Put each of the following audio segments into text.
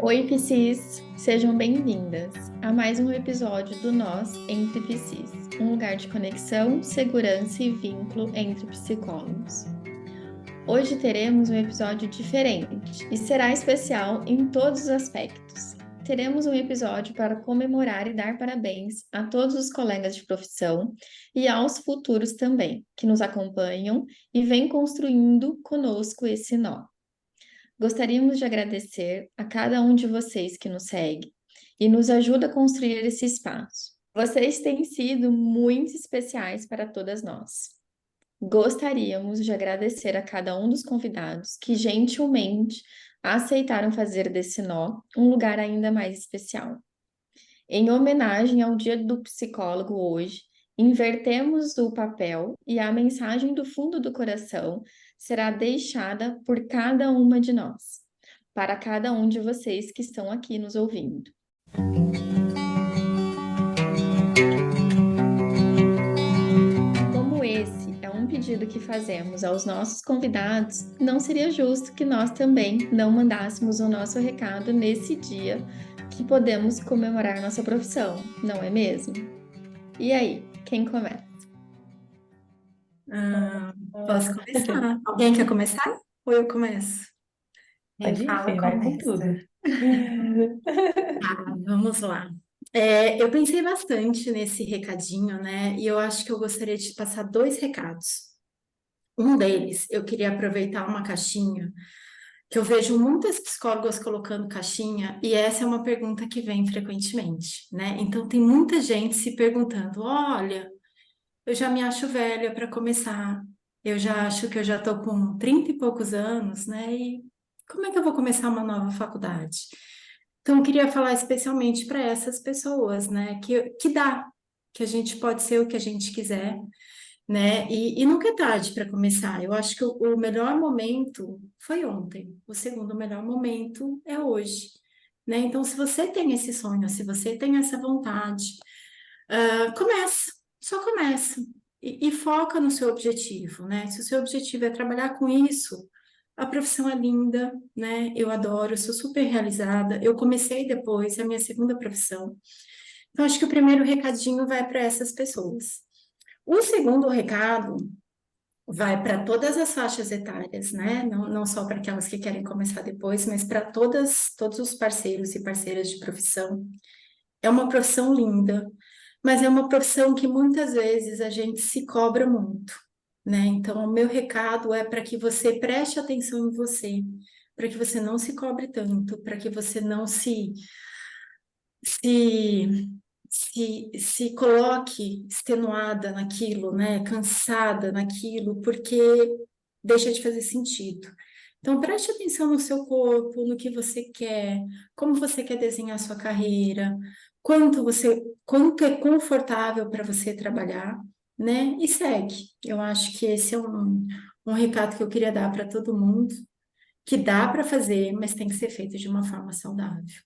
Oi, Psis! Sejam bem-vindas a mais um episódio do Nós Entre Psis, um lugar de conexão, segurança e vínculo entre psicólogos. Hoje teremos um episódio diferente e será especial em todos os aspectos. Teremos um episódio para comemorar e dar parabéns a todos os colegas de profissão e aos futuros também, que nos acompanham e vêm construindo conosco esse nó. Gostaríamos de agradecer a cada um de vocês que nos segue e nos ajuda a construir esse espaço. Vocês têm sido muito especiais para todas nós. Gostaríamos de agradecer a cada um dos convidados que gentilmente aceitaram fazer desse nó um lugar ainda mais especial. Em homenagem ao Dia do Psicólogo hoje, invertemos o papel e a mensagem do fundo do coração será deixada por cada uma de nós, para cada um de vocês que estão aqui nos ouvindo. Como esse é um pedido que fazemos aos nossos convidados, não seria justo que nós também não mandássemos o nosso recado nesse dia que podemos comemorar nossa profissão, não é mesmo? E aí, quem começa? Posso começar? Alguém quer começar? Ou eu começo? Quem Pode ir, fala, Fê, vai com tudo. começa. Vamos lá. Eu pensei bastante nesse recadinho, né? E eu acho que eu gostaria de passar dois recados. Um deles, eu queria aproveitar uma caixinha, que eu vejo muitas psicólogas colocando caixinha, e essa é uma pergunta que vem frequentemente, né? Então, tem muita gente se perguntando: olha, eu já me acho velha para começar. Eu já acho que eu já estou com 30 e poucos anos, né? E como é que eu vou começar uma nova faculdade? Então, eu queria falar especialmente para essas pessoas, né? Que dá, que a gente pode ser o que a gente quiser, né? E nunca é tarde para começar. Eu acho que o melhor momento foi ontem. O segundo melhor momento é hoje, né? Então, se você tem esse sonho, se você tem essa vontade, começa, só começa e foca no seu objetivo, né? Se o seu objetivo é trabalhar com isso, a profissão é linda, né? Eu adoro, eu sou super realizada. Eu comecei depois, é a minha segunda profissão. Então, acho que o primeiro recadinho vai para essas pessoas. O segundo recado vai para todas as faixas etárias, né? Não só para aquelas que querem começar depois, mas para todos os parceiros e parceiras de profissão. É uma profissão linda, mas é uma profissão que muitas vezes a gente se cobra muito, né? Então, o meu recado é para que você preste atenção em você, para que você não se cobre tanto, para que você não se, se coloque extenuada naquilo, né? Cansada naquilo, porque deixa de fazer sentido. Então, preste atenção no seu corpo, no que você quer, como você quer desenhar a sua carreira, quanto é confortável para você trabalhar, né? E segue. Eu acho que esse é um recado que eu queria dar para todo mundo, que dá para fazer, mas tem que ser feito de uma forma saudável.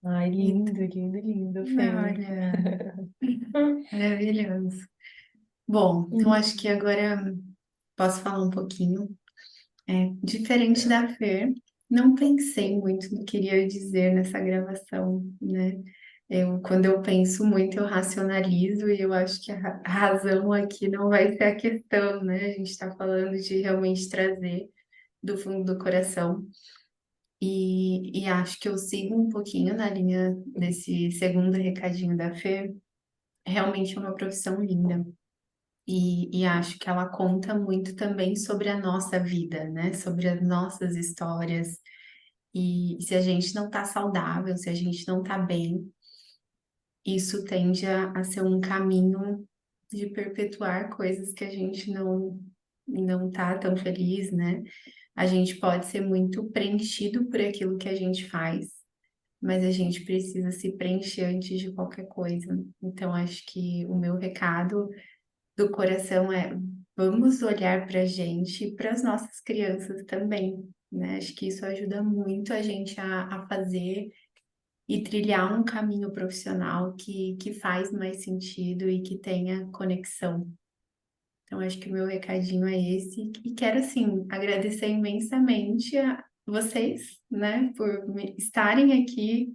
Ai, lindo, lindo, lindo, Fê. Olha, maravilhoso. Bom, então acho que agora posso falar um pouquinho. Diferente da Fê, não pensei muito no que iria dizer nessa gravação, né? Quando eu penso muito, eu racionalizo e eu acho que a razão aqui não vai ser a questão, né? A gente está falando de realmente trazer do fundo do coração. E acho que eu sigo um pouquinho na linha desse segundo recadinho da Fê. Realmente é uma profissão linda. E acho que ela conta muito também sobre a nossa vida, né? Sobre as nossas histórias. E se a gente não tá saudável, se a gente não tá bem, isso tende a ser um caminho de perpetuar coisas que a gente não tá tão feliz, né? A gente pode ser muito preenchido por aquilo que a gente faz, mas a gente precisa se preencher antes de qualquer coisa. Então, acho que o meu recado do coração é: vamos olhar para a gente e para as nossas crianças também, né? Acho que isso ajuda muito a gente a fazer e trilhar um caminho profissional que faz mais sentido e que tenha conexão. Então, acho que o meu recadinho é esse. E quero, assim, agradecer imensamente vocês, né, por estarem aqui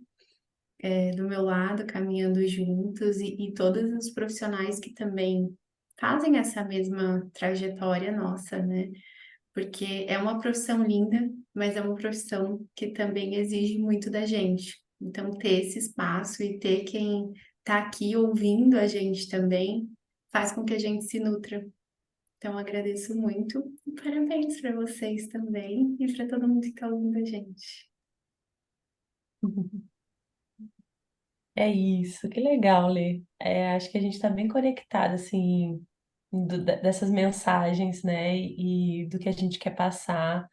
do meu lado, caminhando juntos, e todos os profissionais que também fazem essa mesma trajetória nossa, né? Porque é uma profissão linda, mas é uma profissão que também exige muito da gente. Então, ter esse espaço e ter quem está aqui ouvindo a gente também faz com que a gente se nutra. Então, agradeço muito e parabéns para vocês também e para todo mundo que está ouvindo a gente. É isso, que legal, Lê. Acho que a gente está bem conectado, assim, dessas mensagens, né, e do que a gente quer passar.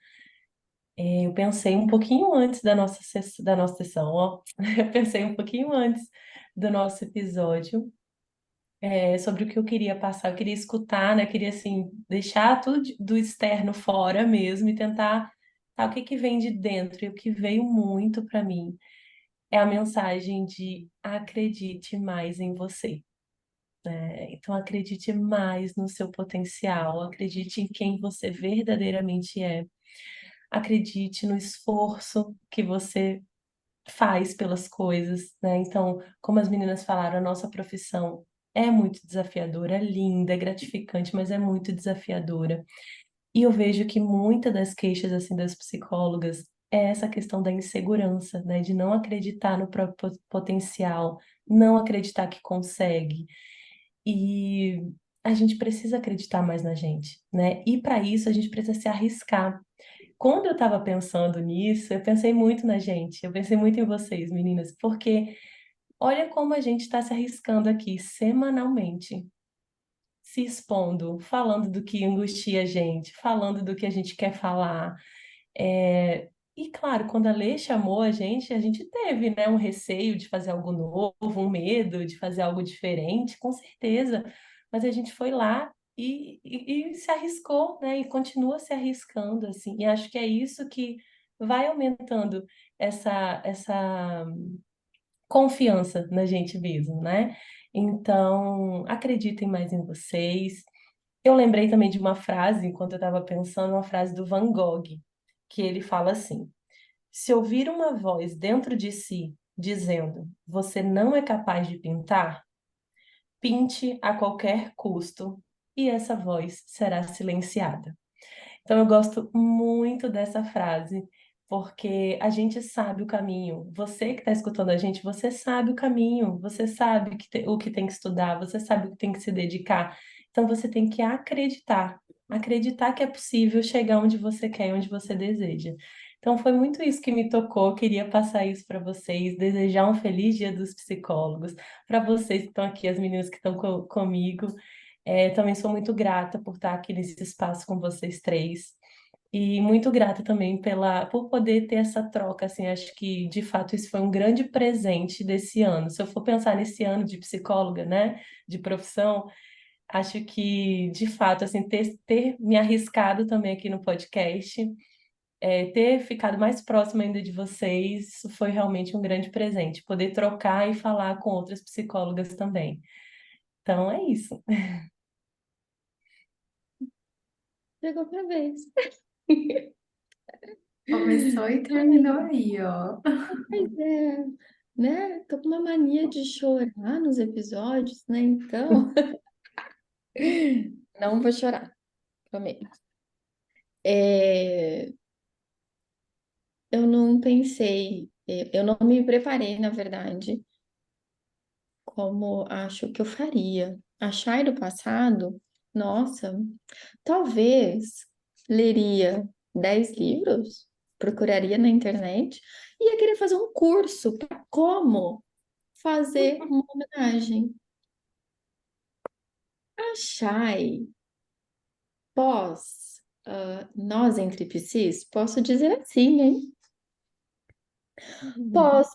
Eu pensei um pouquinho antes da nossa sessão, ó. Eu pensei um pouquinho antes do nosso episódio, sobre o que eu queria passar. Eu queria escutar, né? Eu queria, assim, deixar tudo do externo fora mesmo e tentar, tá, o que que vem de dentro. E o que veio muito para mim é a mensagem de acredite mais em você. Então, acredite mais no seu potencial, acredite em quem você verdadeiramente é, acredite no esforço que você faz pelas coisas, né? Então, como as meninas falaram, a nossa profissão é muito desafiadora, é linda, é gratificante, mas é muito desafiadora. E eu vejo que muitas das queixas assim das psicólogas é essa questão da insegurança, né? De não acreditar no próprio potencial, não acreditar que consegue. E a gente precisa acreditar mais na gente, né? E para isso a gente precisa se arriscar. Quando eu estava pensando nisso, eu pensei muito na gente, eu pensei muito em vocês, meninas, porque olha como a gente está se arriscando aqui semanalmente, se expondo, falando do que angustia a gente, falando do que a gente quer falar. E claro, quando a Lê chamou a gente teve, né, um receio de fazer algo novo, um medo de fazer algo diferente, com certeza. Mas a gente foi lá e se arriscou, né, e continua se arriscando, assim. E acho que é isso que vai aumentando essa confiança na gente mesmo, né? Então, acreditem mais em vocês. Eu lembrei também de uma frase, enquanto eu estava pensando, uma frase do Van Gogh, que ele fala assim: se ouvir uma voz dentro de si dizendo você não é capaz de pintar, pinte a qualquer custo e essa voz será silenciada. Então, eu gosto muito dessa frase, porque a gente sabe o caminho. Você que está escutando a gente, você sabe o caminho, você sabe o que tem que estudar, você sabe o que tem que se dedicar. Então, você tem que acreditar, acreditar que é possível chegar onde você quer, onde você deseja. Então, foi muito isso que me tocou. Eu queria passar isso para vocês, desejar um feliz Dia dos Psicólogos, para vocês que estão aqui, as meninas que estão comigo. Também sou muito grata por estar aqui nesse espaço com vocês três. E muito grata também por poder ter essa troca, assim, acho que de fato isso foi um grande presente desse ano. Se eu for pensar nesse ano de psicóloga, né, de profissão, acho que de fato, assim, ter me arriscado também aqui no podcast, ter ficado mais próxima ainda de vocês, isso foi realmente um grande presente, poder trocar e falar com outras psicólogas também. Então é isso. Chegou pra vez. Começou e terminou aí, ó. Pois é, né? Tô com uma mania de chorar nos episódios, né? Então, não vou chorar, prometo. É, eu não pensei, eu não me preparei, na verdade, como acho que eu faria. Achar do passado, nossa, talvez leria 10 livros, procuraria na internet, e ia querer fazer um curso para como fazer uma homenagem. A Chay, pós Nós Entre Psis, posso dizer assim, hein? Pós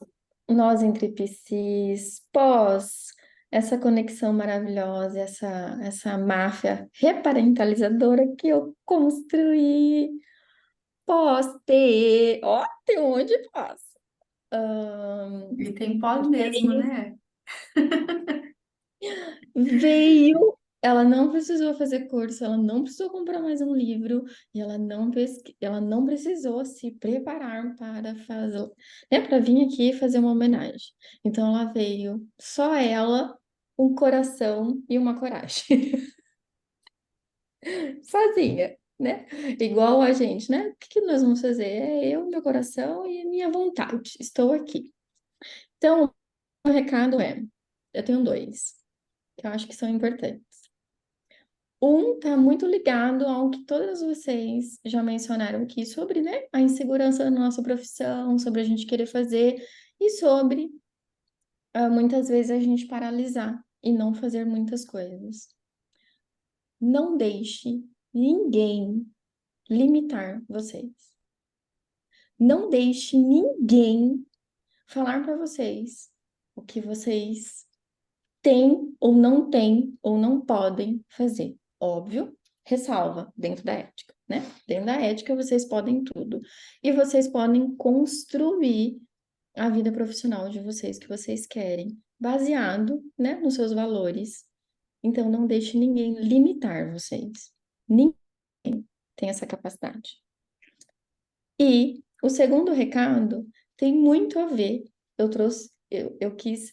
Nós Entre Psis, pós essa conexão maravilhosa, essa máfia reparentalizadora que eu construí, pós ter, ó, tem um monte de pós. E tem pós mesmo, né? Veio Ela não precisou fazer curso, ela não precisou comprar mais um livro e ela não precisou se preparar para fazer, né, para vir aqui fazer uma homenagem. Então ela veio, só ela, um coração e uma coragem, sozinha, né? Igual a gente, né? O que que nós vamos fazer? É eu, meu coração e minha vontade. Estou aqui. Então, o recado é, eu tenho dois, que eu acho que são importantes. Um está muito ligado ao que todas vocês já mencionaram aqui sobre, né, a insegurança da nossa profissão, sobre a gente querer fazer e sobre muitas vezes a gente paralisar e não fazer muitas coisas. Não deixe ninguém limitar vocês. Não deixe ninguém falar para vocês o que vocês têm ou não podem fazer. Óbvio, ressalva, dentro da ética, né? Dentro da ética vocês podem tudo. E vocês podem construir a vida profissional de vocês que vocês querem, baseado, né, nos seus valores. Então não deixe ninguém limitar vocês. Ninguém tem essa capacidade. E o segundo recado tem muito a ver. Eu quis,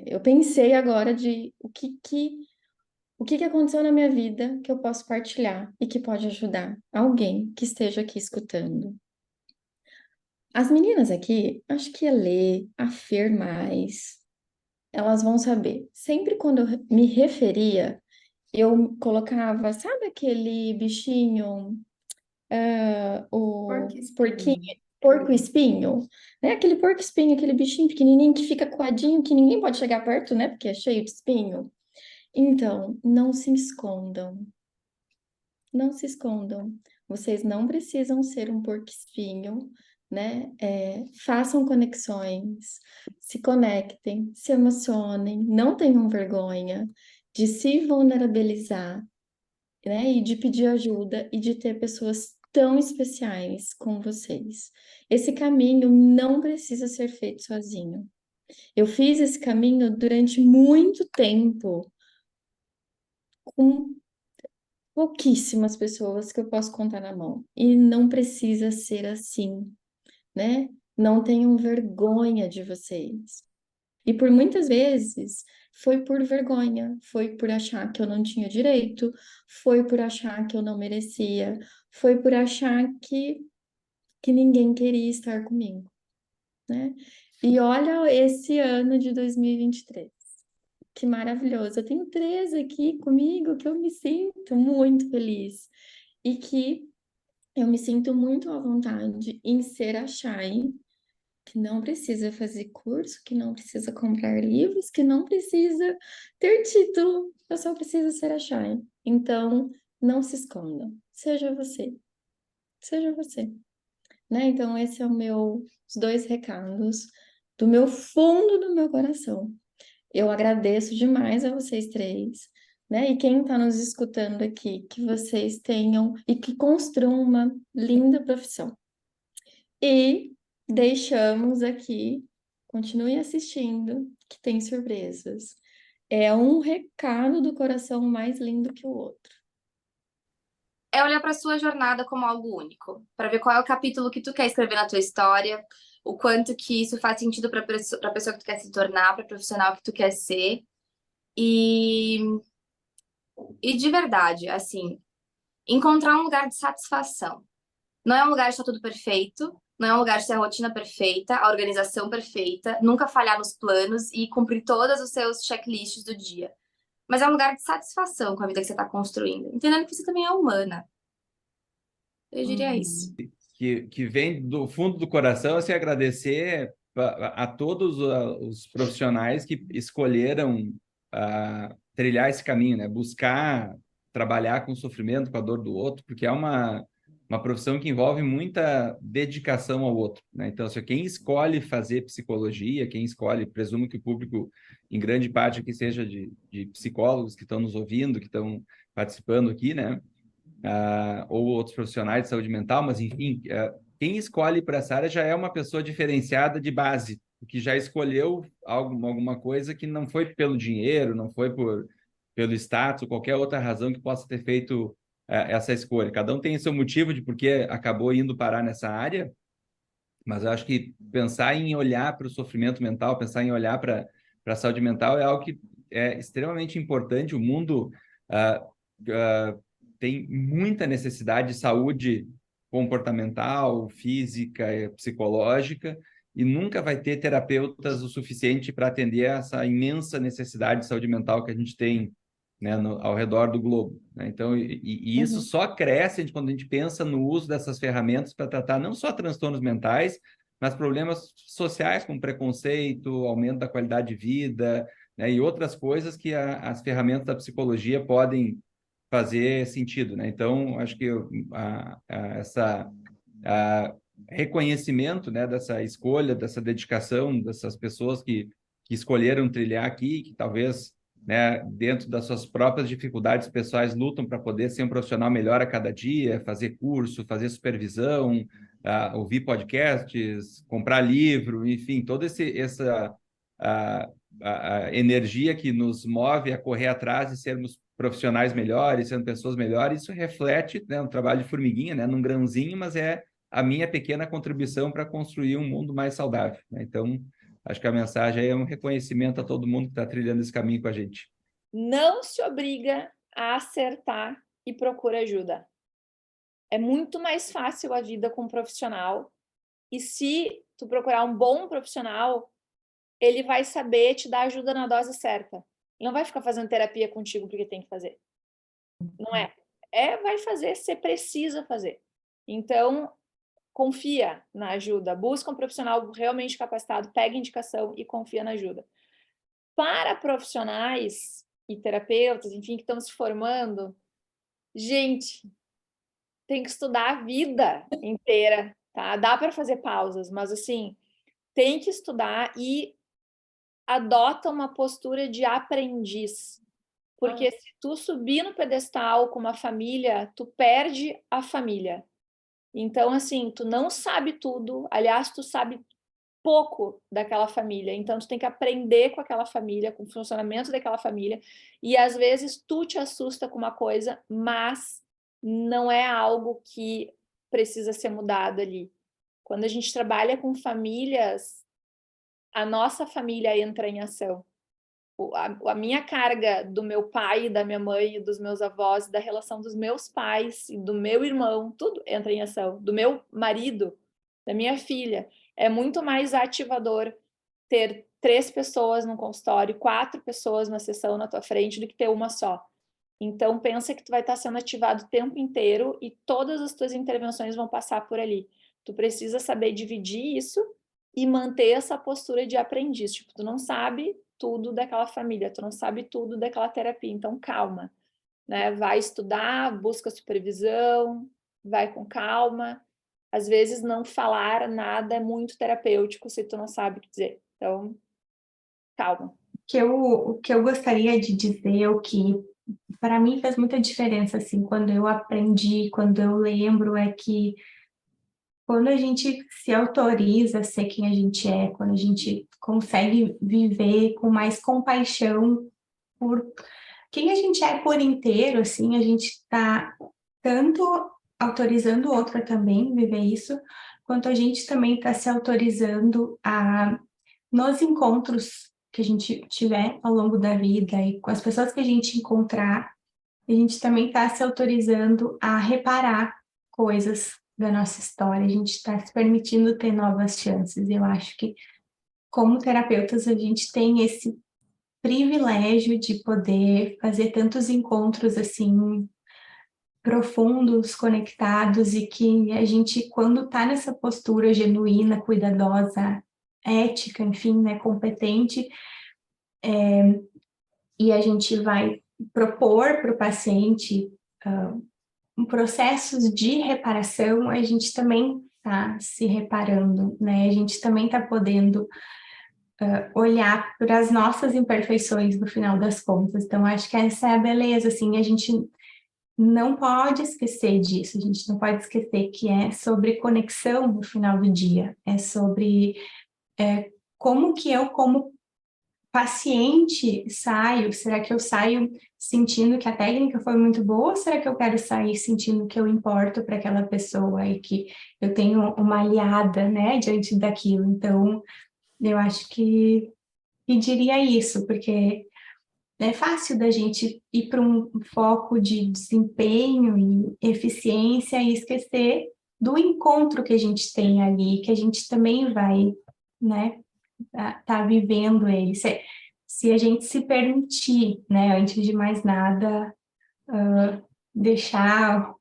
eu pensei agora de o que que aconteceu na minha vida que eu posso partilhar e que pode ajudar alguém que esteja aqui escutando. As meninas aqui, acho que a Lê, a Fer mais, elas vão saber. Sempre quando eu me referia, eu colocava, sabe aquele bichinho, o porquinho, Porco-espinho. porco-espinho, né? Aquele porco-espinho, aquele bichinho pequenininho que fica coadinho, que ninguém pode chegar perto, né? Porque é cheio de espinho. Então, não se escondam. Não se escondam. Vocês não precisam ser um porco-espinho, né? Façam conexões, se conectem, se emocionem, não tenham vergonha de se vulnerabilizar, né? E de pedir ajuda e de ter pessoas tão especiais com vocês. Esse caminho não precisa ser feito sozinho. Eu fiz esse caminho durante muito tempo, com pouquíssimas pessoas que eu posso contar na mão. E não precisa ser assim, né? Não tenham vergonha de vocês. E por muitas vezes foi por vergonha, foi por achar que eu não tinha direito, foi por achar que eu não merecia, foi por achar que ninguém queria estar comigo, né? E olha esse ano de 2023. Que maravilhoso. Eu tenho três aqui comigo que eu me sinto muito feliz e que eu me sinto muito à vontade em ser a Chay, que não precisa fazer curso, que não precisa comprar livros, que não precisa ter título. Eu só preciso ser a Chay. Então, não se esconda. Seja você. Seja você. Né? Então, esse é os dois recados do meu fundo do meu coração. Eu agradeço demais a vocês três, né? E quem está nos escutando aqui, que vocês tenham e que construam uma linda profissão. E deixamos aqui, continue assistindo, que tem surpresas. É um recado do coração mais lindo que o outro. É olhar para sua jornada como algo único, para ver qual é o capítulo que tu quer escrever na tua história, o quanto que isso faz sentido para a pessoa que tu quer se tornar, para o profissional que tu quer ser. E, e de verdade, assim, encontrar um lugar de satisfação. Não é um lugar de estar tudo perfeito, não é um lugar de ter a rotina perfeita, a organização perfeita, nunca falhar nos planos e cumprir todos os seus checklists do dia. Mas é um lugar de satisfação com a vida que você está construindo, entendendo que você também é humana. Eu diria isso. Que vem do fundo do coração, assim, agradecer a todos os profissionais que escolheram trilhar esse caminho, né? Buscar trabalhar com o sofrimento, com a dor do outro, porque é uma profissão que envolve muita dedicação ao outro, né? Então, se quem escolhe fazer psicologia, quem escolhe, presumo que o público, em grande parte aqui, seja de psicólogos que estão nos ouvindo, que estão participando aqui, né? Ou outros profissionais de saúde mental, mas enfim, quem escolhe para essa área já é uma pessoa diferenciada de base, que já escolheu alguma coisa que não foi pelo dinheiro, não foi pelo status, ou qualquer outra razão que possa ter feito essa escolha. Cada um tem seu motivo de por que acabou indo parar nessa área, mas eu acho que pensar em olhar para o sofrimento mental, pensar em olhar para a saúde mental é algo que é extremamente importante. O mundo tem muita necessidade de saúde comportamental, física, psicológica, e nunca vai ter terapeutas o suficiente para atender essa imensa necessidade de saúde mental que a gente tem, né, ao redor do globo, né? Então, isso só cresce quando a gente pensa no uso dessas ferramentas para tratar não só transtornos mentais, mas problemas sociais, como preconceito, aumento da qualidade de vida, né, e outras coisas que as ferramentas da psicologia podem fazer sentido, né? Então, acho que essa reconhecimento, né, dessa escolha, dessa dedicação dessas pessoas que escolheram trilhar aqui, que talvez, né, dentro das suas próprias dificuldades pessoais, lutam para poder ser um profissional melhor a cada dia, fazer curso, fazer supervisão, ouvir podcasts, comprar livro, enfim, toda essa a energia que nos move a correr atrás e sermos profissionais melhores, sendo pessoas melhores, isso reflete, né, um trabalho de formiguinha, né, num grãozinho, mas é a minha pequena contribuição para construir um mundo mais saudável, né? Então, acho que a mensagem é um reconhecimento a todo mundo que está trilhando esse caminho com a gente. Não se obriga a acertar e procura ajuda. É muito mais fácil a vida com um profissional, e se tu procurar um bom profissional, ele vai saber te dar ajuda na dose certa. Ele não vai ficar fazendo terapia contigo porque tem que fazer. Não é. Vai fazer, você precisa fazer. Então, confia na ajuda. Busca um profissional realmente capacitado, pega indicação e confia na ajuda. Para profissionais e terapeutas, enfim, que estão se formando, gente, tem que estudar a vida inteira, tá? Dá para fazer pausas, mas assim, tem que estudar e adota uma postura de aprendiz. Porque se tu subir no pedestal com uma família, tu perde a família. Então, assim, tu não sabe tudo, aliás, tu sabe pouco daquela família, então tu tem que aprender com aquela família, com o funcionamento daquela família, e às vezes tu te assusta com uma coisa, mas não é algo que precisa ser mudado ali. Quando a gente trabalha com famílias, a nossa família entra em ação. A minha carga do meu pai, da minha mãe, dos meus avós, da relação dos meus pais e do meu irmão, tudo entra em ação. Do meu marido, da minha filha. É muito mais ativador ter 3 pessoas no consultório, 4 pessoas na sessão na tua frente do que ter uma só. Então, pensa que tu vai estar sendo ativado o tempo inteiro e todas as tuas intervenções vão passar por ali. Tu precisa saber dividir isso e manter essa postura de aprendiz. Tipo, tu não sabe tudo daquela família, tu não sabe tudo daquela terapia, então calma, né? Vai estudar, busca supervisão, vai com calma. Às vezes não falar nada é muito terapêutico se tu não sabe o que dizer. Então, calma. O que eu gostaria de dizer, o que para mim fez muita diferença, assim, quando eu aprendi, quando eu lembro, é que quando a gente se autoriza a ser quem a gente é, quando a gente consegue viver com mais compaixão por quem a gente é por inteiro, assim, a gente está tanto autorizando o outro a também viver isso, quanto a gente também está se autorizando a, nos encontros que a gente tiver ao longo da vida e com as pessoas que a gente encontrar, a gente também está se autorizando a reparar coisas da nossa história, a gente está se permitindo ter novas chances. Eu acho que, como terapeutas, a gente tem esse privilégio de poder fazer tantos encontros assim profundos, conectados, e que a gente, quando está nessa postura genuína, cuidadosa, ética, enfim, né, competente, e a gente vai propor para o paciente processos de reparação, a gente também está se reparando, né? A gente também está podendo olhar para as nossas imperfeições no final das contas. Então, acho que essa é a beleza, assim, a gente não pode esquecer disso, a gente não pode esquecer que é sobre conexão no final do dia, é sobre como que eu, como paciente saio? Será que eu saio sentindo que a técnica foi muito boa, ou será que eu quero sair sentindo que eu importo para aquela pessoa e que eu tenho uma aliada, né, diante daquilo? Então, eu acho que pediria isso, porque é fácil da gente ir para um foco de desempenho e eficiência e esquecer do encontro que a gente tem ali, que a gente também vai, né, tá vivendo ele. Se a gente se permitir, né, antes de mais nada, deixar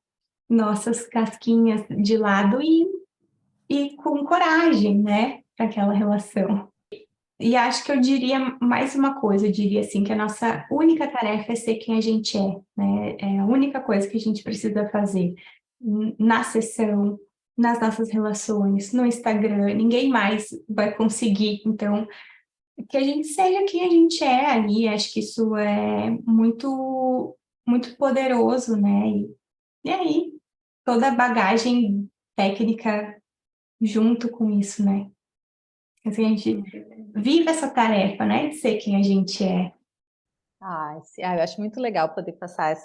nossas casquinhas de lado e com coragem, né, para aquela relação. E acho que eu diria mais uma coisa, eu diria assim, que a nossa única tarefa é ser quem a gente é, né? É a única coisa que a gente precisa fazer na sessão, nas nossas relações, no Instagram, ninguém mais vai conseguir. Então, que a gente seja quem a gente é ali, acho que isso é muito, muito poderoso, né? E aí, toda a bagagem técnica junto com isso, né? Assim, a gente vive essa tarefa, né, de ser quem a gente é. Eu acho muito legal poder passar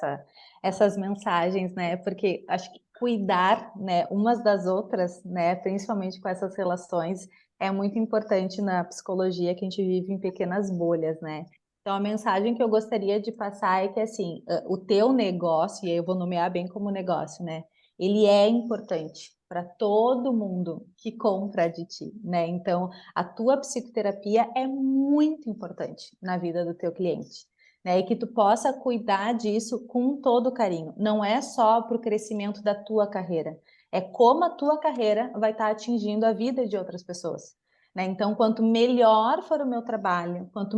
essas mensagens, né? Porque acho que cuidar, né, umas das outras, né, principalmente com essas relações, é muito importante na psicologia, que a gente vive em pequenas bolhas, né? Então, a mensagem que eu gostaria de passar é que, assim, o teu negócio, e aí eu vou nomear bem como negócio, né? Ele é importante para todo mundo que compra de ti, né? Então, a tua psicoterapia é muito importante na vida do teu cliente, né? E que tu possa cuidar disso com todo carinho. Não é só para o crescimento da tua carreira, é como a tua carreira vai estar atingindo a vida de outras pessoas, né? Então, quanto melhor for o meu trabalho, quanto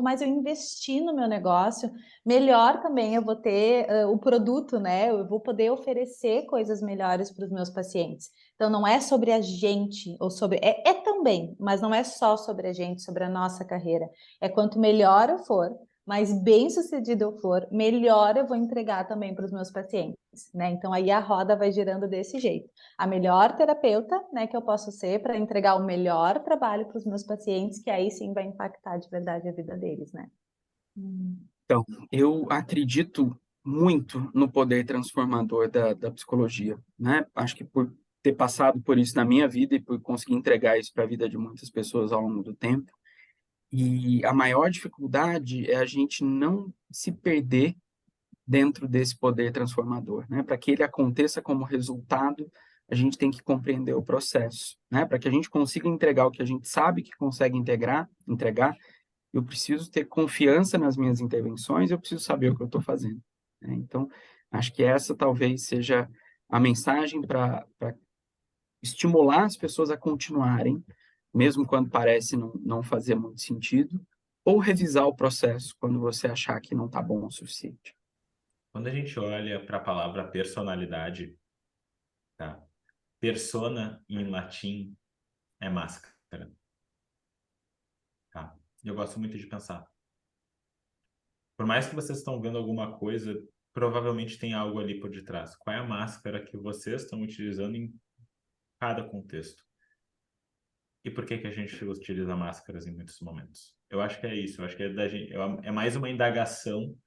mais eu investir no meu negócio, melhor também eu vou ter o produto, né? Eu vou poder oferecer coisas melhores para os meus pacientes. Então, não é sobre a gente, ou sobre. É também, mas não é só sobre a gente, sobre a nossa carreira. É quanto melhor eu for, mais bem sucedido eu for, melhor eu vou entregar também para os meus pacientes, né? Então aí a roda vai girando desse jeito. A melhor terapeuta, né, que eu posso ser para entregar o melhor trabalho para os meus pacientes, que aí sim vai impactar de verdade a vida deles, né? Então, eu acredito muito no poder transformador da psicologia, né? Acho que por ter passado por isso na minha vida e por conseguir entregar isso para a vida de muitas pessoas ao longo do tempo. E a maior dificuldade é a gente não se perder dentro desse poder transformador, né? Para que ele aconteça como resultado, a gente tem que compreender o processo, né? Para que a gente consiga entregar o que a gente sabe que consegue entregar, eu preciso ter confiança nas minhas intervenções, eu preciso saber o que eu estou fazendo, né? Então, acho que essa talvez seja a mensagem para estimular as pessoas a continuarem, mesmo quando parece não fazer muito sentido, ou revisar o processo quando você achar que não está bom o suficiente. Quando a gente olha para a palavra personalidade, tá? Persona em latim é máscara, tá? Eu gosto muito de pensar. Por mais que vocês estão vendo alguma coisa, provavelmente tem algo ali por detrás. Qual é a máscara que vocês estão utilizando em cada contexto? E por que que a gente utiliza máscaras em muitos momentos? Eu acho que é isso. Eu acho que é mais uma indagação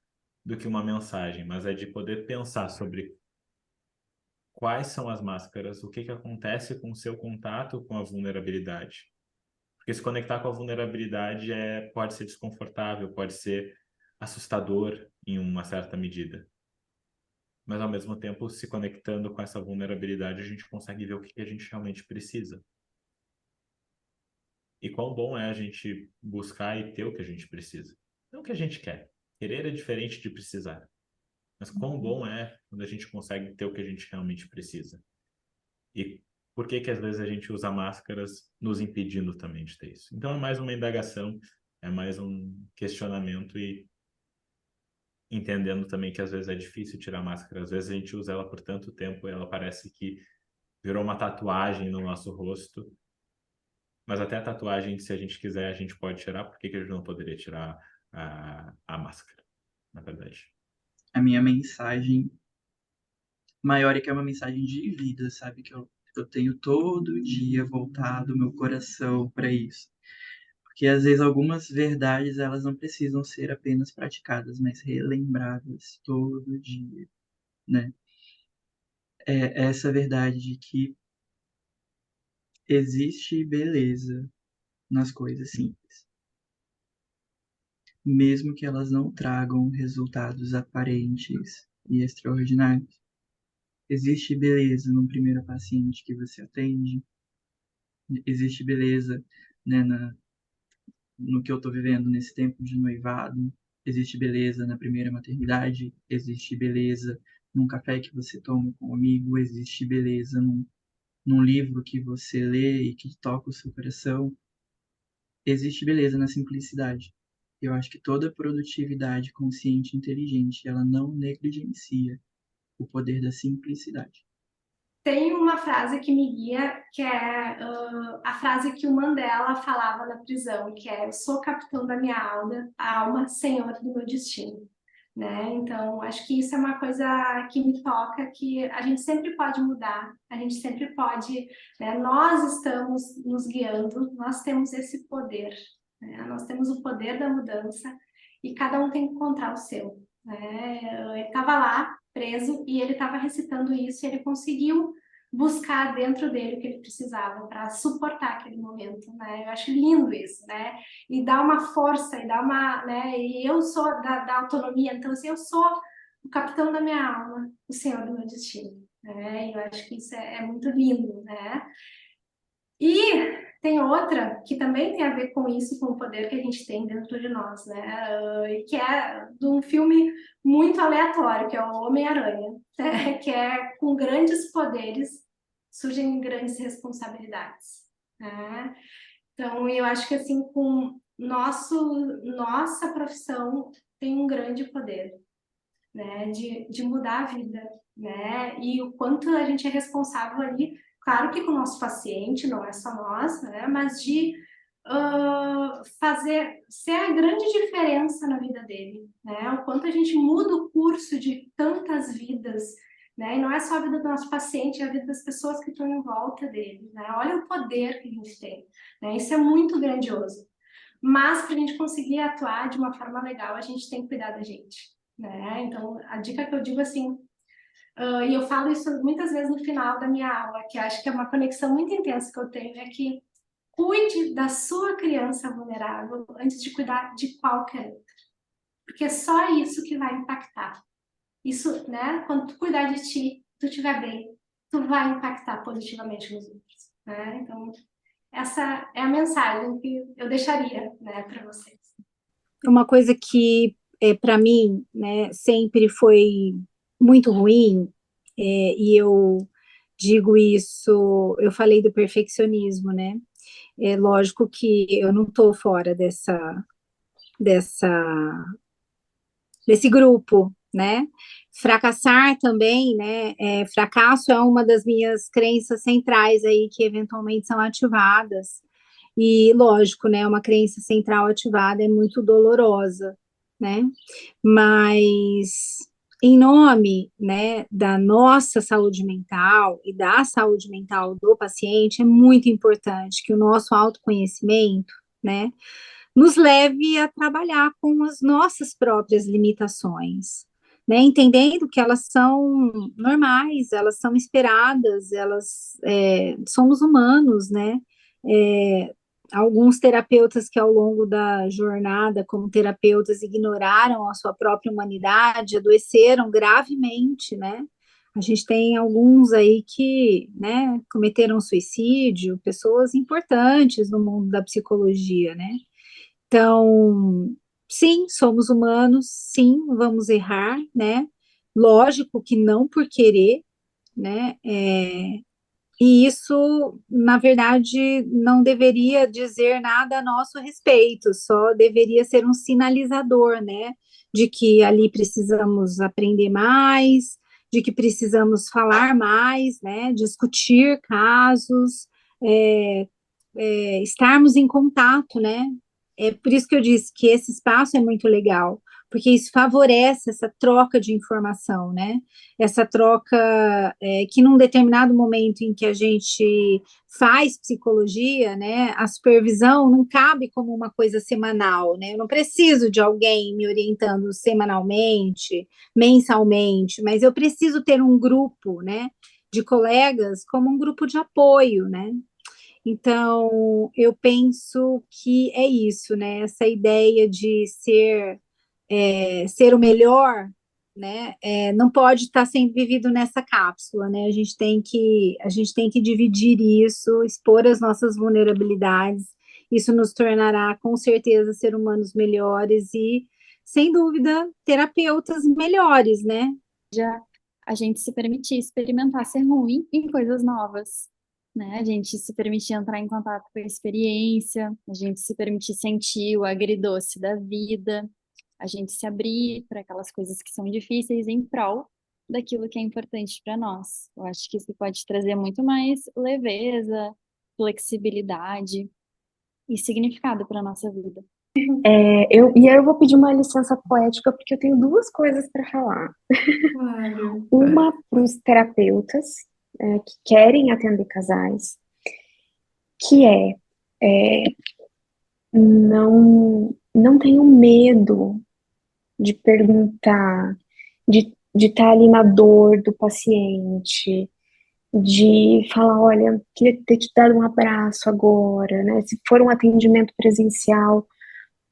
do que uma mensagem, mas é de poder pensar sobre quais são as máscaras, o que que acontece com o seu contato com a vulnerabilidade. Porque se conectar com a vulnerabilidade pode ser desconfortável, pode ser assustador em uma certa medida. Mas, ao mesmo tempo, se conectando com essa vulnerabilidade, a gente consegue ver o que a gente realmente precisa. E quão bom é a gente buscar e ter o que a gente precisa. Não o que a gente quer. Querer é diferente de precisar. Mas quão bom é quando a gente consegue ter o que a gente realmente precisa. E por que que às vezes a gente usa máscaras nos impedindo também de ter isso? Então é mais uma indagação, é mais um questionamento e entendendo também que às vezes é difícil tirar máscara. Às vezes a gente usa ela por tanto tempo e ela parece que virou uma tatuagem no nosso rosto. Mas até a tatuagem, se a gente quiser, a gente pode tirar. Por que que a gente não poderia tirar a máscara, na verdade? A minha mensagem maior é que é uma mensagem de vida, sabe? Que eu tenho todo dia voltado meu coração para isso. Porque às vezes algumas verdades elas não precisam ser apenas praticadas, mas relembradas todo dia, né? É essa verdade de que existe beleza nas coisas simples, mesmo que elas não tragam resultados aparentes e extraordinários. Existe beleza no primeiro paciente que você atende, existe beleza, né, no que eu estou vivendo nesse tempo de noivado, existe beleza na primeira maternidade, existe beleza num café que você toma com um amigo, existe beleza num livro que você lê e que toca o seu coração, existe beleza na simplicidade. Eu acho que toda produtividade consciente e inteligente, ela não negligencia o poder da simplicidade. Tem uma frase que me guia, que é a frase que o Mandela falava na prisão, que é: eu sou capitão da minha alma, senhor do meu destino. Né? Então, acho que isso é uma coisa que me toca, que a gente sempre pode mudar, a gente sempre pode, né? Nós estamos nos guiando, nós temos esse poder, né? Nós temos o poder da mudança e cada um tem que encontrar o seu. Né? Ele estava lá, preso, e ele estava recitando isso, e ele conseguiu buscar dentro dele o que ele precisava para suportar aquele momento, né? Eu acho lindo isso, né? E dá uma força, e dá uma, né? E eu sou da autonomia, então assim, eu sou o capitão da minha alma, o senhor do meu destino, né? E eu acho que isso é muito lindo, né? E tem outra que também tem a ver com isso, com o poder que a gente tem dentro de nós, né? Que é de um filme muito aleatório, que é o Homem-Aranha, né? Que é: com grandes poderes surgem grandes responsabilidades, né? Então, eu acho que assim, com nossa profissão tem um grande poder, né? De mudar a vida, né? E o quanto a gente é responsável ali, claro que com o nosso paciente, não é só nós, né? Mas de ser a grande diferença na vida dele, né? O quanto a gente muda o curso de tantas vidas, né? E não é só a vida do nosso paciente, é a vida das pessoas que estão em volta dele, né? Olha o poder que a gente tem, né? Isso é muito grandioso. Mas para a gente conseguir atuar de uma forma legal, a gente tem que cuidar da gente, né? Então, a dica que eu digo assim, e eu falo isso muitas vezes no final da minha aula, que acho que é uma conexão muito intensa que eu tenho, é que cuide da sua criança vulnerável antes de cuidar de qualquer outra. Porque é só isso que vai impactar. Isso, né? Quando tu cuidar de ti, tu estiver bem, tu vai impactar positivamente nos outros, né? Então, essa é a mensagem que eu deixaria, né, para vocês. Uma coisa que, para mim, né, sempre foi muito ruim, e eu digo isso, eu falei do perfeccionismo, né? É lógico que eu não estou fora desse grupo, né? Fracassar também, né? Fracasso é uma das minhas crenças centrais aí que eventualmente são ativadas. E lógico, né? Uma crença central ativada é muito dolorosa, né? Mas em nome, né, da nossa saúde mental e da saúde mental do paciente, é muito importante que o nosso autoconhecimento, né, nos leve a trabalhar com as nossas próprias limitações, né, entendendo que elas são normais, elas são esperadas, somos humanos, né, alguns terapeutas que ao longo da jornada como terapeutas ignoraram a sua própria humanidade, adoeceram gravemente, né? A gente tem alguns aí que, né, cometeram suicídio, pessoas importantes no mundo da psicologia, né? Então, sim, somos humanos, sim, vamos errar, né? Lógico que não por querer, né? E isso, na verdade, não deveria dizer nada a nosso respeito, só deveria ser um sinalizador, né? De que ali precisamos aprender mais, de que precisamos falar mais, né? Discutir casos, estarmos em contato, né? É por isso que eu disse que esse espaço é muito legal, porque isso favorece essa troca de informação, né? Essa troca que num determinado momento em que a gente faz psicologia, né, a supervisão não cabe como uma coisa semanal, né? Eu não preciso de alguém me orientando semanalmente, mensalmente, mas eu preciso ter um grupo, né, de colegas como um grupo de apoio, né? Então, eu penso que é isso, né? Essa ideia de ser o melhor, né? Não pode estar sendo vivido nessa cápsula, né? A gente tem que dividir isso, expor as nossas vulnerabilidades. Isso nos tornará, com certeza, ser humanos melhores e, sem dúvida, terapeutas melhores, né? A gente se permitir experimentar ser ruim em coisas novas, né? A gente se permitir entrar em contato com a experiência, a gente se permitir sentir o agridoce da vida, a gente se abrir para aquelas coisas que são difíceis em prol daquilo que é importante para nós. Eu acho que isso pode trazer muito mais leveza, flexibilidade e significado para a nossa vida. E aí eu vou pedir uma licença poética porque eu tenho duas coisas para falar. Claro. Uma para os terapeutas que querem atender casais, que não tenham medo de perguntar, de estar ali na dor do paciente, de falar, olha, queria ter te dado um abraço agora, né? Se for um atendimento presencial,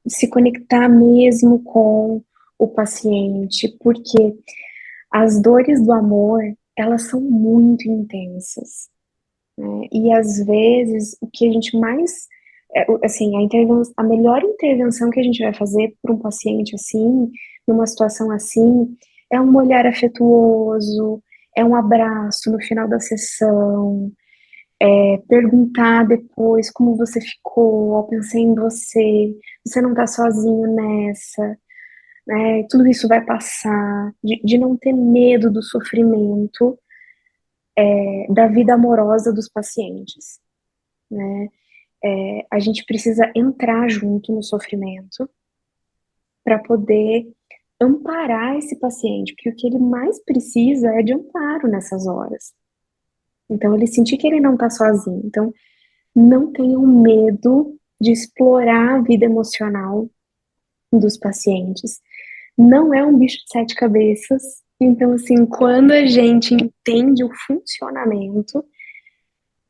se conectar mesmo com o paciente, porque as dores do amor, elas são muito intensas, né? E às vezes o que a gente mais, assim, a melhor intervenção que a gente vai fazer para um paciente assim, numa situação assim, é um olhar afetuoso, é um abraço no final da sessão, perguntar depois como você ficou, eu pensei em você não tá sozinho nessa, né? Tudo isso vai passar, de não ter medo do sofrimento, da vida amorosa dos pacientes, né? A gente precisa entrar junto no sofrimento para poder amparar esse paciente, porque o que ele mais precisa é de amparo nessas horas. Então, ele sentir que ele não tá sozinho. Então, não tenham medo de explorar a vida emocional dos pacientes. Não é um bicho de sete cabeças. Então, assim, quando a gente entende o funcionamento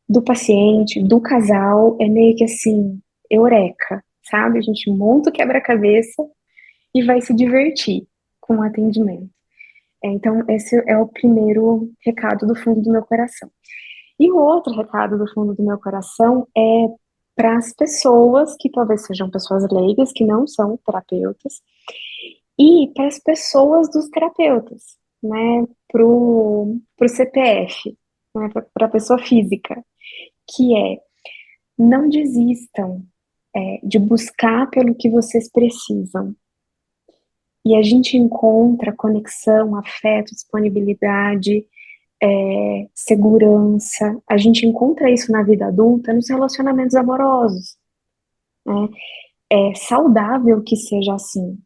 do paciente, do casal, é meio que assim, eureka, sabe? A gente monta o quebra-cabeça e vai se divertir com o atendimento. Então, esse é o primeiro recado do fundo do meu coração. E o outro recado do fundo do meu coração é para as pessoas que talvez sejam pessoas leigas, que não são terapeutas, e para as pessoas dos terapeutas, né, pro CPF, né, para a pessoa física, que não desistam de buscar pelo que vocês precisam. E a gente encontra conexão, afeto, disponibilidade, segurança. A gente encontra isso na vida adulta, nos relacionamentos amorosos, né? É saudável que seja assim.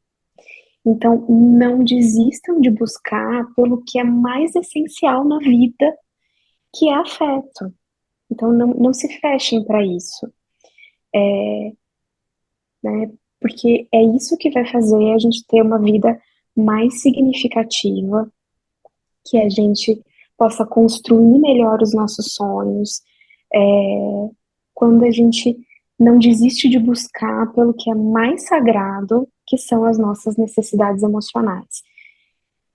Então, não desistam de buscar pelo que é mais essencial na vida, que é afeto. Então, não se fechem para isso. Né? Porque é isso que vai fazer a gente ter uma vida mais significativa, que a gente possa construir melhor os nossos sonhos, quando a gente não desiste de buscar pelo que é mais sagrado, que são as nossas necessidades emocionais.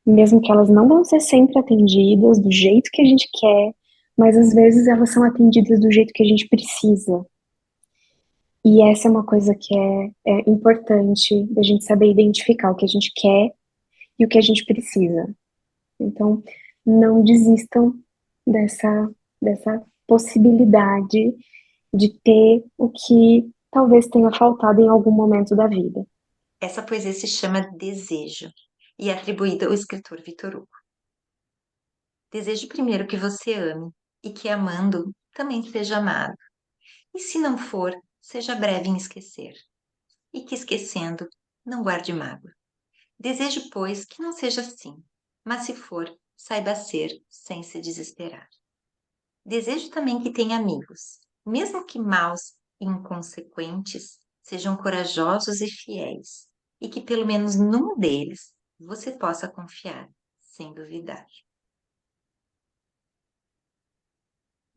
Mesmo que elas não vão ser sempre atendidas do jeito que a gente quer, mas às vezes elas são atendidas do jeito que a gente precisa. E essa é uma coisa que é importante da gente saber identificar o que a gente quer e o que a gente precisa. Então, não desistam dessa possibilidade de ter o que talvez tenha faltado em algum momento da vida. Essa poesia se chama Desejo e é atribuída ao escritor Victor Hugo. Desejo primeiro que você ame e que, amando, também seja amado. E se não for, seja breve em esquecer. E que, esquecendo, não guarde mágoa. Desejo, pois, que não seja assim, mas se for, saiba ser sem se desesperar. Desejo também que tenha amigos, mesmo que maus e inconsequentes, sejam corajosos e fiéis, e que pelo menos num deles você possa confiar, sem duvidar.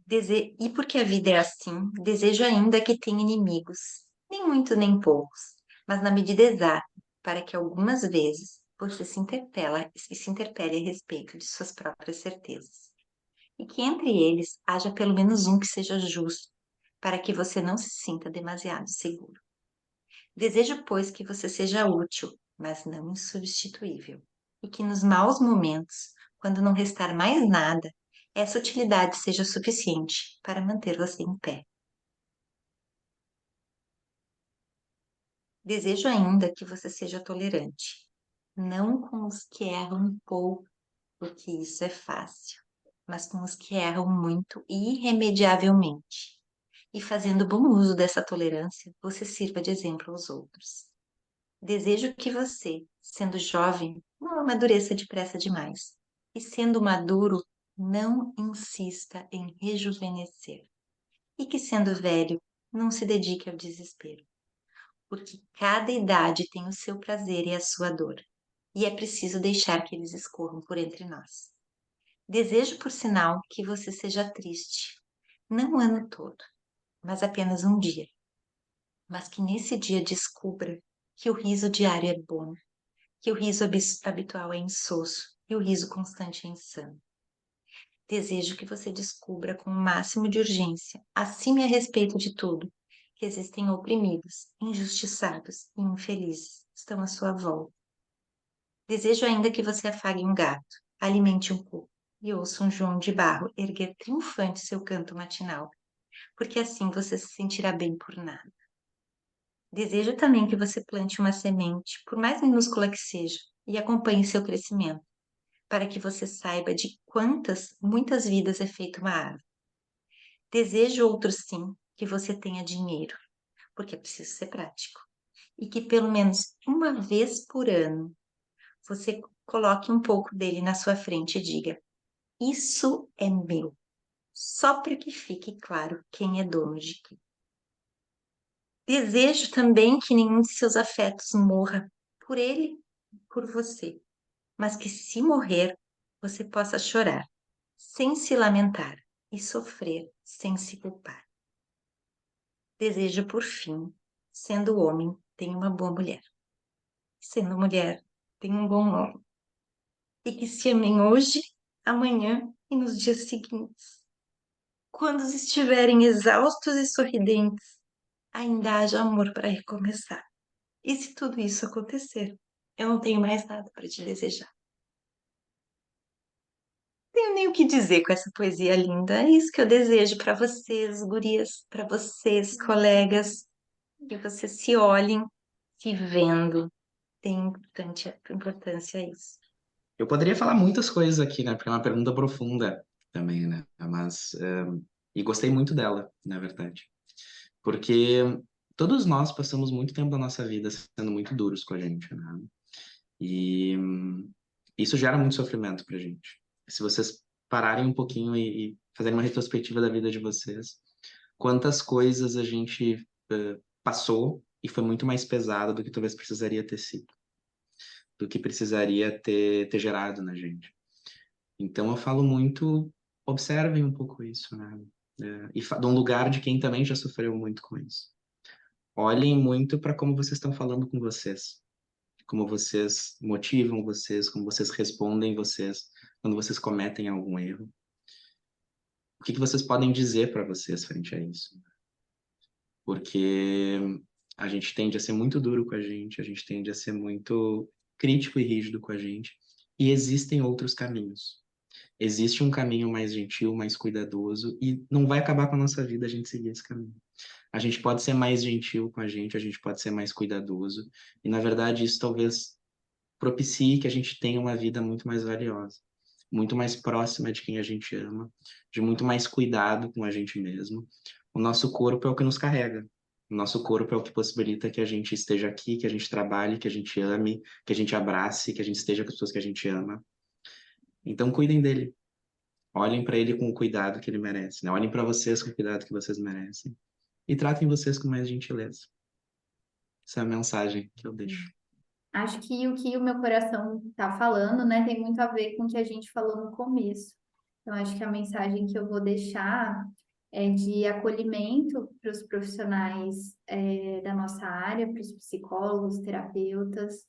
E porque a vida é assim, desejo ainda que tenha inimigos, nem muito nem poucos, mas na medida exata, para que algumas vezes você se interpele a respeito de suas próprias certezas. E que entre eles haja pelo menos um que seja justo, para que você não se sinta demasiado seguro. Desejo, pois, que você seja útil, mas não insubstituível, e que nos maus momentos, quando não restar mais nada, essa utilidade seja suficiente para manter você em pé. Desejo ainda que você seja tolerante, não com os que erram um pouco, porque isso é fácil, mas com os que erram muito e irremediavelmente. E fazendo bom uso dessa tolerância, você sirva de exemplo aos outros. Desejo que você, sendo jovem, não amadureça depressa demais, e sendo maduro, não insista em rejuvenescer, e que sendo velho, não se dedique ao desespero, porque cada idade tem o seu prazer e a sua dor, e é preciso deixar que eles escorram por entre nós. Desejo, por sinal, que você seja triste, não o ano todo, mas apenas um dia, mas que nesse dia descubra que o riso diário é bom, que o riso habitual é insosso e o riso constante é insano. Desejo que você descubra com o máximo de urgência, acima e a respeito de tudo, que existem oprimidos, injustiçados e infelizes estão à sua volta. Desejo ainda que você afague um gato, alimente um cuco e ouça um João de Barro erguer triunfante seu canto matinal, porque assim você se sentirá bem por nada. Desejo também que você plante uma semente, por mais minúscula que seja, e acompanhe seu crescimento, para que você saiba de muitas vidas é feita uma árvore. Desejo outro sim, que você tenha dinheiro, porque é preciso ser prático, e que pelo menos uma vez por ano você coloque um pouco dele na sua frente e diga: isso é meu, só para que fique claro quem é dono de quem. Desejo também que nenhum de seus afetos morra por ele, por você, mas que se morrer, você possa chorar, sem se lamentar, e sofrer sem se culpar. Desejo, por fim, sendo homem, tenha uma boa mulher. Sendo mulher, tenha um bom homem. E que se amem hoje, amanhã e nos dias seguintes. Quando estiverem exaustos e sorridentes, ainda haja amor para recomeçar. E se tudo isso acontecer, eu não tenho mais nada para te desejar. Tenho nem o que dizer com essa poesia linda. É isso que eu desejo para vocês, gurias, para vocês, colegas, que vocês se olhem se vendo. Tem importância isso. Eu poderia falar muitas coisas aqui, né? Porque é uma pergunta profunda também, né? Mas, e gostei muito dela, na verdade. Porque todos nós passamos muito tempo da nossa vida sendo muito duros com a gente, né? E isso gera muito sofrimento pra gente. Se vocês pararem um pouquinho e fazerem uma retrospectiva da vida de vocês, quantas coisas a gente passou e foi muito mais pesada do que talvez precisaria ter sido, do que precisaria ter gerado na gente. Então eu falo muito, observem um pouco isso, né? E de um lugar de quem também já sofreu muito com isso. Olhem muito para como vocês estão falando com vocês, como vocês motivam vocês, como vocês respondem vocês quando vocês cometem algum erro. O que vocês podem dizer para vocês frente a isso? Porque a gente tende a ser muito duro com a gente tende a ser muito crítico e rígido com a gente, e existem outros caminhos. Existe um caminho mais gentil, mais cuidadoso, e não vai acabar com a nossa vida a gente seguir esse caminho. A gente pode ser mais gentil com a gente pode ser mais cuidadoso, e na verdade isso talvez propicie que a gente tenha uma vida muito mais valiosa, muito mais próxima de quem a gente ama, de muito mais cuidado com a gente mesmo. O nosso corpo é o que nos carrega, Nosso corpo é o que possibilita que a gente esteja aqui, que a gente trabalhe, que a gente ame, que a gente abrace, que a gente esteja com as pessoas que a gente ama. Então, cuidem dele. Olhem para ele com o cuidado que ele merece, né? Olhem para vocês com o cuidado que vocês merecem. E tratem vocês com mais gentileza. Essa é a mensagem que eu deixo. Acho que o meu coração está falando, né, tem muito a ver com o que a gente falou no começo. Então, acho que a mensagem que eu vou deixar é de acolhimento para os profissionais da nossa área, para os psicólogos, terapeutas.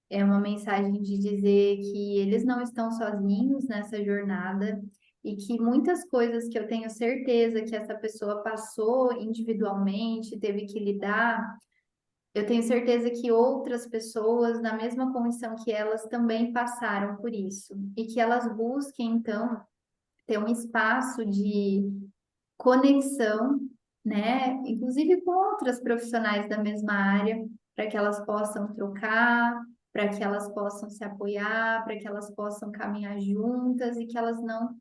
É uma mensagem de dizer que eles não estão sozinhos nessa jornada e que muitas coisas que eu tenho certeza que essa pessoa passou individualmente, teve que lidar, eu tenho certeza que outras pessoas, na mesma condição que elas, também passaram por isso. E que elas busquem, então, ter um espaço de conexão, né? Inclusive com outras profissionais da mesma área, para que elas possam trocar, para que elas possam se apoiar, para que elas possam caminhar juntas e que elas não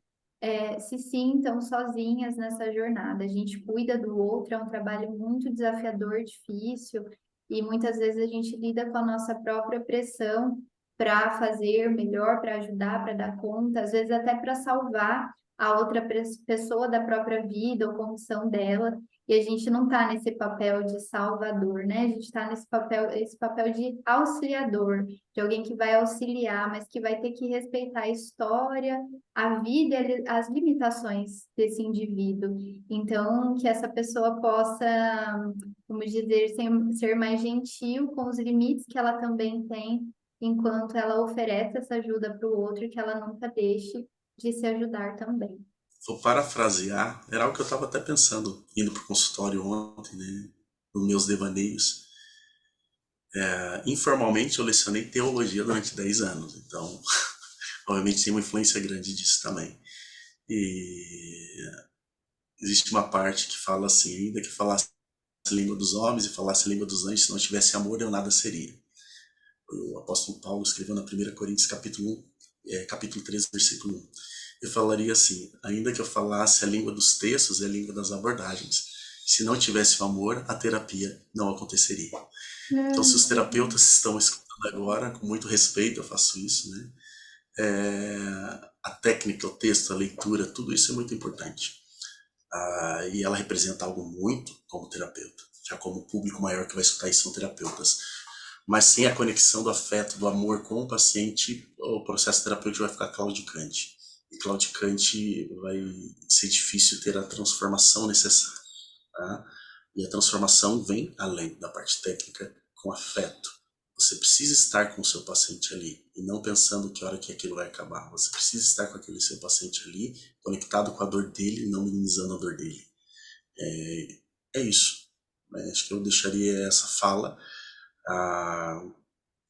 se sintam sozinhas nessa jornada. A gente cuida do outro, é um trabalho muito desafiador, difícil, e muitas vezes a gente lida com a nossa própria pressão para fazer melhor, para ajudar, para dar conta, às vezes até para salvar a outra pessoa da própria vida ou condição dela, e a gente não está nesse papel de salvador, né? A gente está nesse papel de auxiliador, de alguém que vai auxiliar, mas que vai ter que respeitar a história, a vida e as limitações desse indivíduo. Então, que essa pessoa possa, vamos dizer, ser mais gentil com os limites que ela também tem, enquanto ela oferece essa ajuda para o outro, e que ela nunca deixe de se ajudar também. Vou parafrasear, era algo que eu estava até pensando, indo para o consultório ontem, né, nos meus devaneios. Informalmente, eu lecionei teologia durante 10 anos, então, obviamente, tem uma influência grande disso também. E existe uma parte que fala assim, ainda que falasse a língua dos homens e falasse a língua dos anjos, se não tivesse amor, eu nada seria. O apóstolo Paulo escreveu na 1 Coríntios, capítulo 13, versículo 1. Eu falaria assim, ainda que eu falasse a língua dos textos e a língua das abordagens, se não tivesse o amor, a terapia não aconteceria. Então, se os terapeutas estão escutando agora, com muito respeito eu faço isso, né? A técnica, o texto, a leitura, tudo isso é muito importante. E ela representa algo muito como terapeuta, já como o público maior que vai escutar isso são terapeutas. Mas sem a conexão do afeto, do amor com o paciente, o processo terapêutico vai ficar claudicante. E claudicante vai ser difícil ter a transformação necessária. Tá? E a transformação vem além da parte técnica, com afeto. Você precisa estar com o seu paciente ali, e não pensando que hora que aquilo vai acabar. Você precisa estar com aquele seu paciente ali, conectado com a dor dele, não minimizando a dor dele. É isso. Acho que eu deixaria essa fala,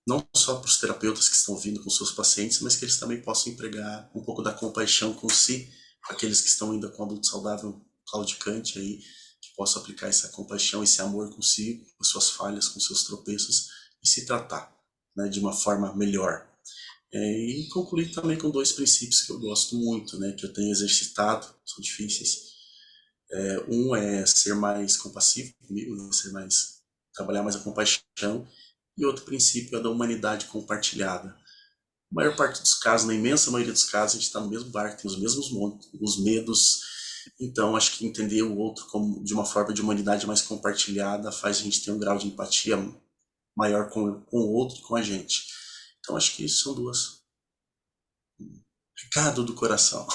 não só para os terapeutas que estão vindo com seus pacientes, mas que eles também possam empregar um pouco da compaixão com si, aqueles que estão ainda com adulto saudável claudicante aí, que possam aplicar essa compaixão, esse amor consigo, com suas falhas, com seus tropeços, e se tratar, né, de uma forma melhor. E concluir também com 2 princípios que eu gosto muito, né, que eu tenho exercitado, são difíceis. Um é ser mais compassivo comigo, né, trabalhar mais a compaixão, e outro princípio é da humanidade compartilhada. Na maior parte dos casos, na imensa maioria dos casos, a gente está no mesmo barco, tem os mesmos montes, os medos. Então, acho que entender o outro como de uma forma de humanidade mais compartilhada faz a gente ter um grau de empatia maior com o outro e com a gente. Então, acho que isso são 2. Recado do coração.